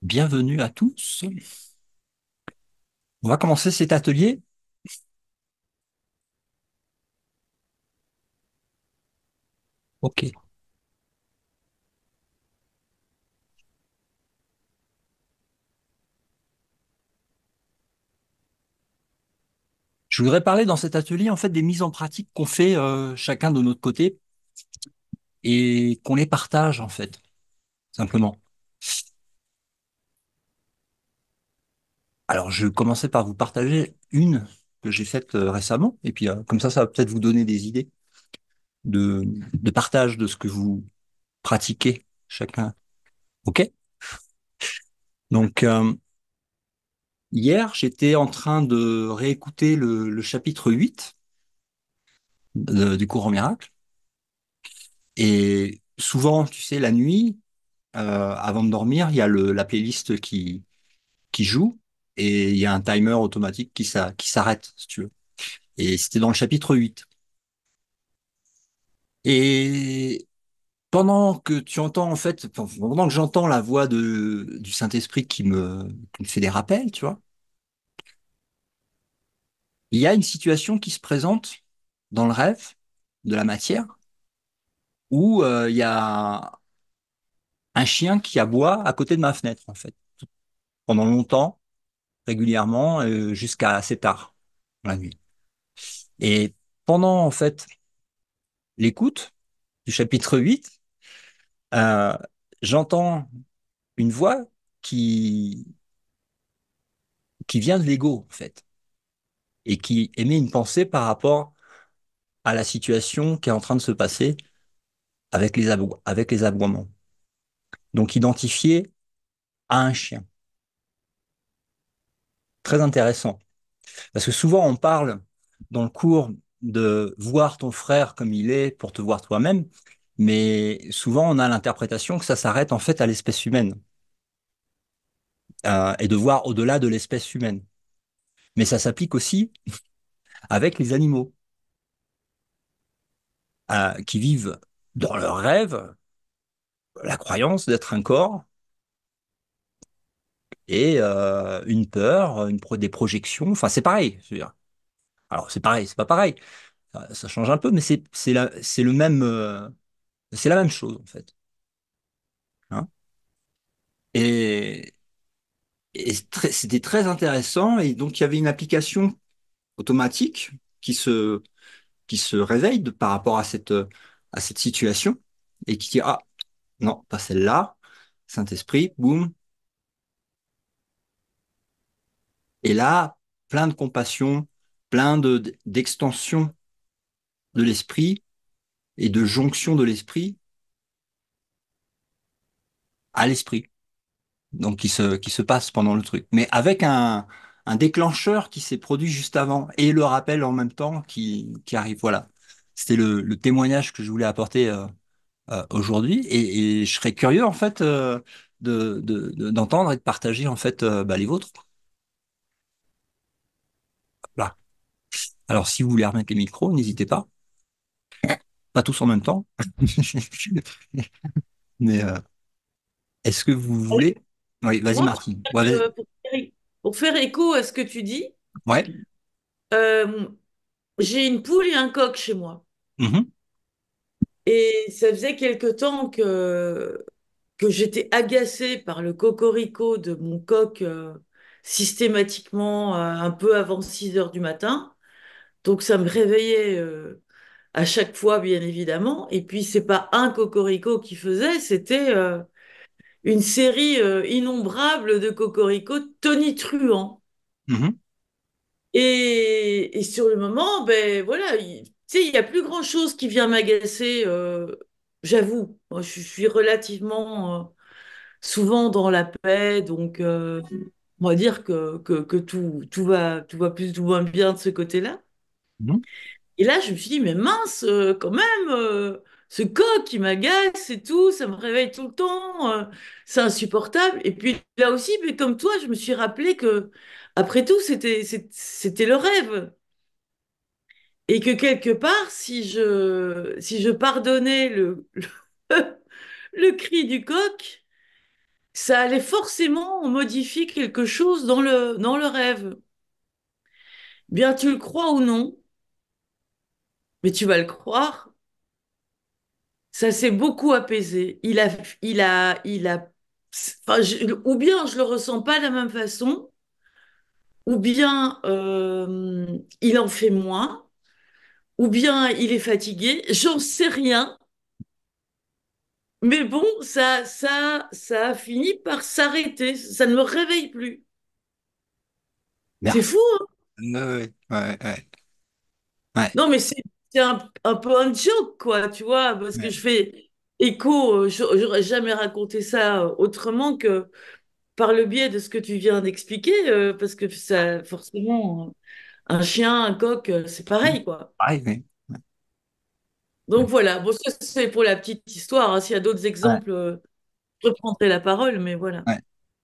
Bienvenue à tous. On va commencer cet atelier. Ok. Je voudrais parler dans cet atelier en fait des mises en pratique qu'on fait chacun de notre côté et qu'on les partage en fait, simplement. Alors, je commençais par vous partager une que j'ai faite récemment et puis comme ça va peut-être vous donner des idées de, de partage de ce que vous pratiquez chacun. Ok? Donc, hier, j'étais en train de réécouter le chapitre 8 du cours en miracle. Et souvent, tu sais, la nuit, avant de dormir, il y a la playlist qui joue et il y a un timer automatique qui s'arrête, si tu veux. Et c'était dans le chapitre 8. Et pendant que tu entends, en fait, pendant que j'entends la voix du Saint-Esprit qui me fait des rappels, tu vois, il y a une situation qui se présente dans le rêve de la matière où il y a un chien qui aboie à côté de ma fenêtre, en fait, pendant longtemps régulièrement jusqu'à assez tard dans la nuit. Et pendant en fait l'écoute du chapitre 8, euh, j'entends une voix qui, qui vient de l'ego en fait et qui émet une pensée par rapport à la situation qui est en train de se passer avec les aboiements. Donc identifié à un chien. Très intéressant. Parce que souvent on parle dans le cours de voir ton frère comme il est pour te voir toi-même, mais souvent on a l'interprétation que ça s'arrête en fait à l'espèce humaine et de voir au-delà de l'espèce humaine. Mais ça s'applique aussi avec les animaux qui vivent dans leur rêve la croyance d'être un corps et une peur, des projections. Enfin, c'est pareil. Je veux dire. Alors, c'est pareil, c'est pas pareil. Ça change un peu, mais c'est le même, c'est la même chose en fait. Hein. Et, c'était très intéressant. Et donc, il y avait une application automatique qui se, qui se réveille par rapport à cette situation et qui dit, ah, non, pas celle-là. Saint-Esprit, boum. Et là, plein de compassion, d'extension de l'esprit et de jonction de l'esprit à l'esprit. Donc, qui se passe pendant le truc. Mais avec un déclencheur qui s'est produit juste avant et le rappel en même temps qui arrive. Voilà. C'était le témoignage que je voulais apporter aujourd'hui et je serais curieux en fait d'entendre et de partager en fait bah, les vôtres. Voilà. Alors, si vous voulez remettre les micros, n'hésitez pas. Pas tous en même temps. Mais est-ce que vous voulez? Oui, vas-y Moi, Martine. Ouais, pour faire écho à ce que tu dis, ouais. euh, j'ai une poule et un coq chez moi. Mhm, Et ça faisait quelque temps que j'étais agacée par le cocorico de mon coq systématiquement un peu avant 6 heures du matin. Donc ça me réveillait à chaque fois, bien évidemment. Et puis c'est pas un cocorico qui faisait, c'était une série innombrable de cocorico tonitruants. mhm, Et sur le moment, ben voilà, tu sais, il n'y a plus grand-chose qui vient m'agacer, j'avoue. Moi, je suis relativement souvent dans la paix, donc on va dire que tout va plus ou moins bien de ce côté-là. mhm, Et là, je me suis dit, mais mince, quand même, ce coq qui m'agace et tout, ça me réveille tout le temps, c'est insupportable. Et puis là aussi, mais comme toi, je me suis rappelé que, après tout, c'était le rêve. Et que quelque part, si je pardonnais le cri du coq, ça allait forcément modifier quelque chose dans le rêve. Bien tu le crois ou non, mais tu vas le croire, ça s'est beaucoup apaisé. Enfin, ou bien je le ressens pas de la même façon, ou bien il en fait moins, ou bien il est fatigué, j'en sais rien. Mais bon, ça a fini par s'arrêter. Ça ne me réveille plus. C'est Merci. fou, hein? Ouais, ouais, ouais, ouais, Non, mais c'est un peu un joke, quoi, tu vois, parce que ouais. je fais écho, j'aurais jamais raconté ça autrement que par le biais de ce que tu viens d'expliquer, parce que ça, forcément, un chien, un coq, c'est Mm. pareil, quoi. Pareil, oui. Ouais, Donc voilà, bon, ça c'est pour la petite histoire, hein. S'il y a d'autres ouais, exemples, je reprendrai la parole, mais voilà. ouais.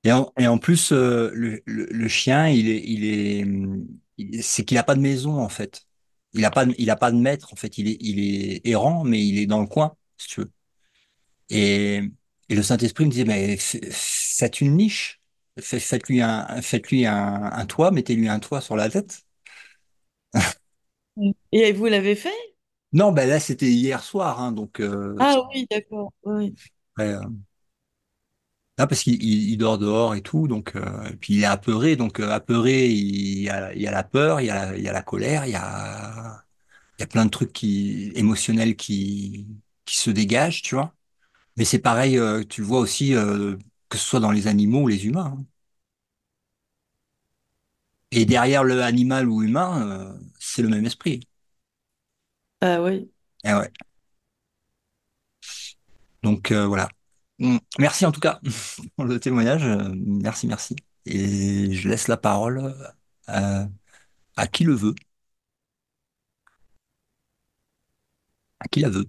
Et en plus, le chien, c'est qu'il a pas de maison en fait. Il a pas de maître en fait. Il est errant, mais il est dans le coin, si tu veux. Et, et le Saint-Esprit me disait, mais faites une niche, faites-lui un toit, mettez-lui un toit sur la tête. Mm. Et vous l'avez fait? Non, ben là c'était hier soir, hein, donc Ah oui, d'accord. Oui. après, là parce il dort dehors et tout, donc et puis il est apeuré, donc apeuré, il y a la peur, il y a la colère, il y a plein de trucs émotionnels qui se dégagent, tu vois. Mais c'est pareil, tu le vois aussi que ce soit dans les animaux ou les humains, hein. Et derrière le animal ou humain, c'est le même esprit. Ah oui. Et ouais. Donc voilà. Merci en tout cas pour le témoignage. Merci, merci. Et je laisse la parole à, à qui le veut, à qui la veut.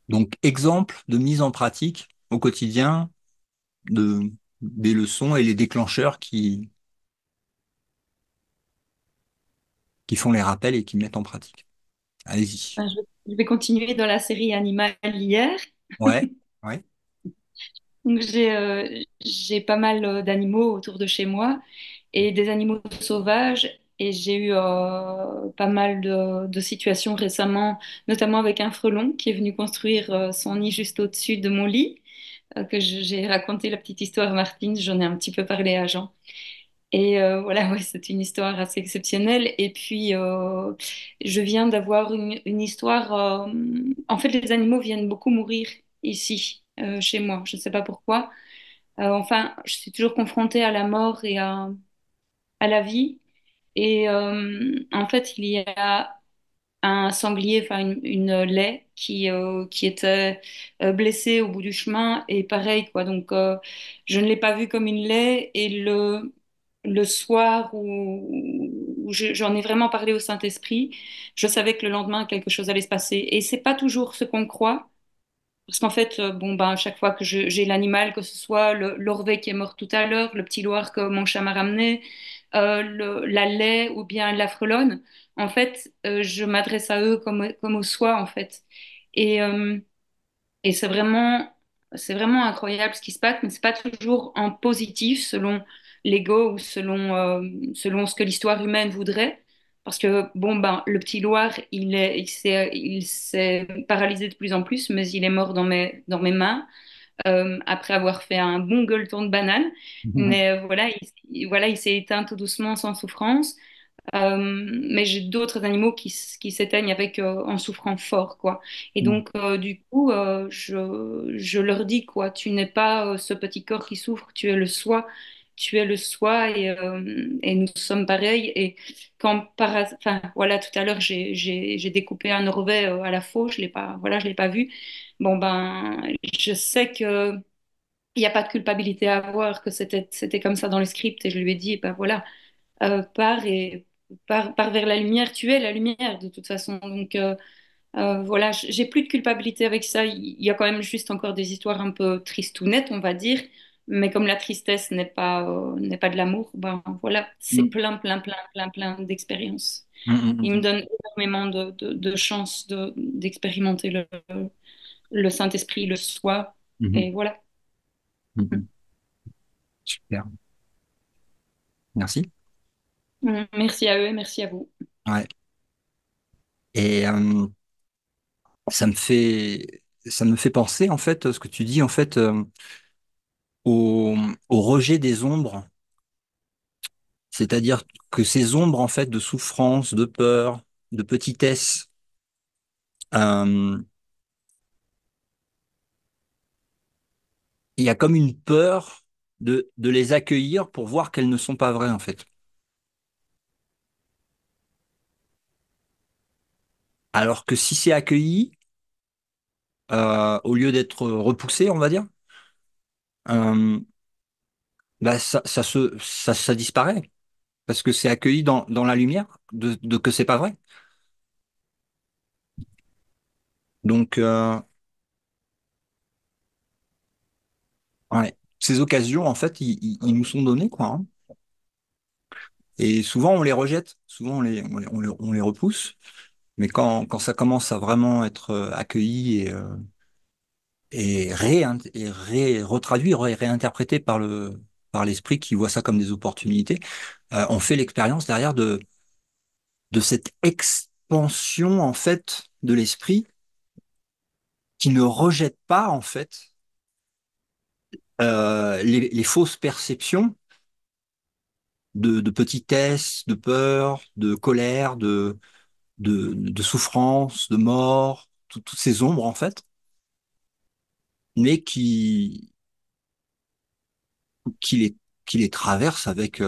Donc exemple de mise en pratique au quotidien de des leçons et les déclencheurs qui font les rappels et qui mettent en pratique. Allez-y. Ben, je vais continuer dans la série animalière. Ouais, ouais. Donc j'ai pas mal d'animaux autour de chez moi et des animaux sauvages. Et j'ai eu pas mal de situations récemment, notamment avec un frelon qui est venu construire son nid juste au-dessus de mon lit, j'ai raconté la petite histoire à Martine, j'en ai un petit peu parlé à Jean. Et voilà, ouais, c'est une histoire assez exceptionnelle. Et puis, je viens d'avoir une histoire. En fait, les animaux viennent beaucoup mourir ici, chez moi. Je ne sais pas pourquoi. Enfin, je suis toujours confrontée à la mort et à la vie. Et en fait, il y a un sanglier, enfin une laie qui était blessée au bout du chemin et pareil quoi. Donc je ne l'ai pas vue comme une laie et le soir où j'en ai vraiment parlé au Saint-Esprit, je savais que le lendemain quelque chose allait se passer et c'est pas toujours ce qu'on croit. Parce qu'en fait, bon, ben, à chaque fois que j'ai l'animal, que ce soit l'orvet qui est mort tout à l'heure, le petit loir que mon chat m'a ramené, la laie ou bien la frelonne, en fait, je m'adresse à eux comme au soi, en fait. Et, euh, et c'est vraiment incroyable ce qui se passe, mais c'est pas toujours en positif selon l'ego ou selon ce que l'histoire humaine voudrait. Parce que, bon, ben, le petit Loir, il s'est paralysé de plus en plus, mais il est mort dans mes mains, après avoir fait un bon gueuleton de banane. Mais voilà, voilà, il s'est éteint tout doucement, sans souffrance. Mais j'ai d'autres animaux qui s'éteignent avec en souffrant fort, quoi. Et donc, du coup, je leur dis, quoi, tu n'es pas ce petit corps qui souffre, tu es le soi. Tu es le soi et nous sommes pareils. Et quand enfin, voilà, tout à l'heure, j'ai découpé un orvet à la faux, je l'ai pas, voilà, je l'ai pas vu. Bon, ben, je sais que il n'y a pas de culpabilité à avoir, que c'était comme ça dans le script. Et je lui ai dit, ben voilà, pars et pars vers la lumière. Tu es la lumière de toute façon. Donc voilà, j'ai plus de culpabilité avec ça. Il y a quand même juste encore des histoires un peu tristounettes, on va dire. Mais comme la tristesse n'est pas de l'amour, ben voilà, c'est Mm, plein d'expériences. mm, mm, Il me mm. donne énormément de chance d'expérimenter le Saint-Esprit le soit. Mhm. Et voilà. Mhm. Super. Merci. Merci à eux et merci à vous. Ouais. Et ça me fait penser, en fait, ce que tu dis, en fait, au, au rejet des ombres. C'est-à-dire que ces ombres, en fait, de souffrance, de peur, de petitesse, euh, il y a comme une peur de les accueillir pour voir qu'elles ne sont pas vraies, en fait. Alors que si c'est accueilli, au lieu d'être repoussé, on va dire, euh, bah ça disparaît parce que c'est accueilli dans la lumière de que c'est pas vrai. Donc, ouais, ces occasions, en fait, ils nous sont données, quoi, hein. Et souvent, on les rejette, souvent, on les repousse. Mais quand ça commence à vraiment être accueilli et retraduit, réinterprété par l'esprit qui voit ça comme des opportunités, on fait l'expérience derrière de cette expansion, en fait, de l'esprit qui ne rejette pas, en fait, les fausses perceptions de petitesse, de peur, de colère, de souffrance, de mort, toutes ces ombres, en fait, mais qui les, qui les traverse avec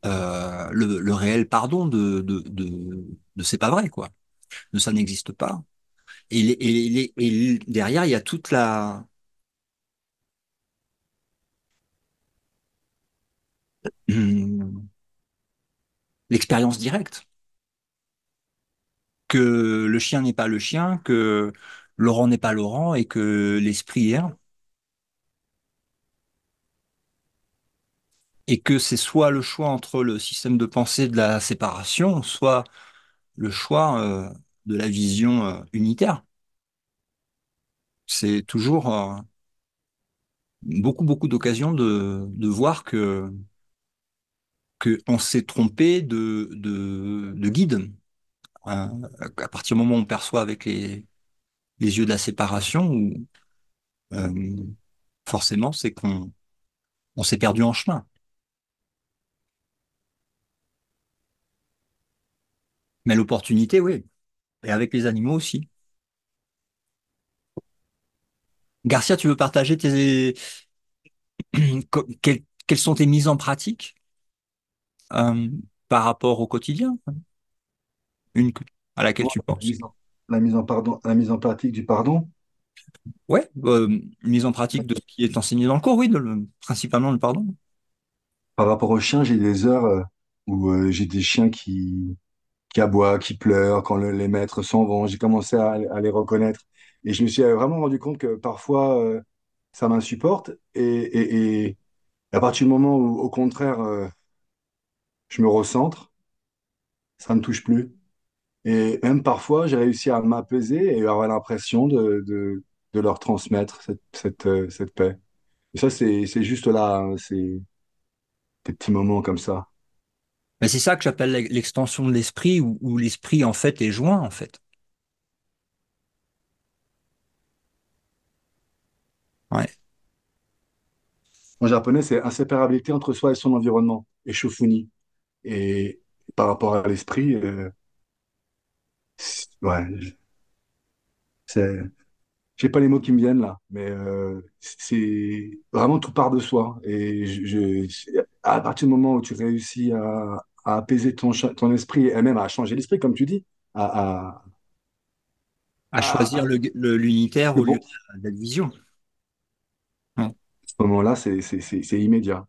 le réel pardon de c'est pas vrai, quoi, de ça n'existe pas. Et derrière, il y a toute l'expérience directe, que le chien n'est pas le chien, que Laurent n'est pas Laurent et que l'esprit est un. Et que c'est soit le choix entre le système de pensée de la séparation, soit le choix de la vision unitaire. C'est toujours beaucoup d'occasions de voir que on s'est trompé de guide. Euh, à partir du moment où on perçoit avec les yeux de la séparation, où, euh, forcément, c'est qu'on s'est perdu en chemin. Mais l'opportunité, oui. Et avec les animaux aussi. Garcia, tu veux partager quelles sont tes mises en pratique euh, par rapport au quotidien, une à laquelle Bon, tu penses? la mise en pratique du pardon. Ouais, mise en pratique de ce qui est enseigné dans le cours, oui, principalement le pardon. Par rapport aux chiens, j'ai des heures où j'ai des chiens qui aboient, qui pleurent quand les maîtres s'en vont. J'ai commencé à les reconnaître. Et je me suis vraiment rendu compte que parfois, ça m'insupporte. Et à partir du moment où, au contraire, je me recentre, ça ne me touche plus. Et même parfois, j'ai réussi à m'apaiser et avoir l'impression de leur transmettre cette paix. Et ça, c'est juste là, hein, c'est des petits moments comme ça. Mais c'est ça que j'appelle l'extension de l'esprit, où l'esprit, en fait, est joint, en fait. Ouais. En japonais, c'est inséparabilité entre soi et son environnement, et shofuni. Et par rapport à l'esprit, ouais, c'est, j'ai pas les mots qui me viennent là, mais c'est vraiment tout part de soi. Et à partir du moment où tu réussis à apaiser ton esprit et même à changer l'esprit, comme tu dis, à, À choisir à- l'unitaire c'est au lieu bon, de la division. Ouais. à ce moment-là, c'est immédiat.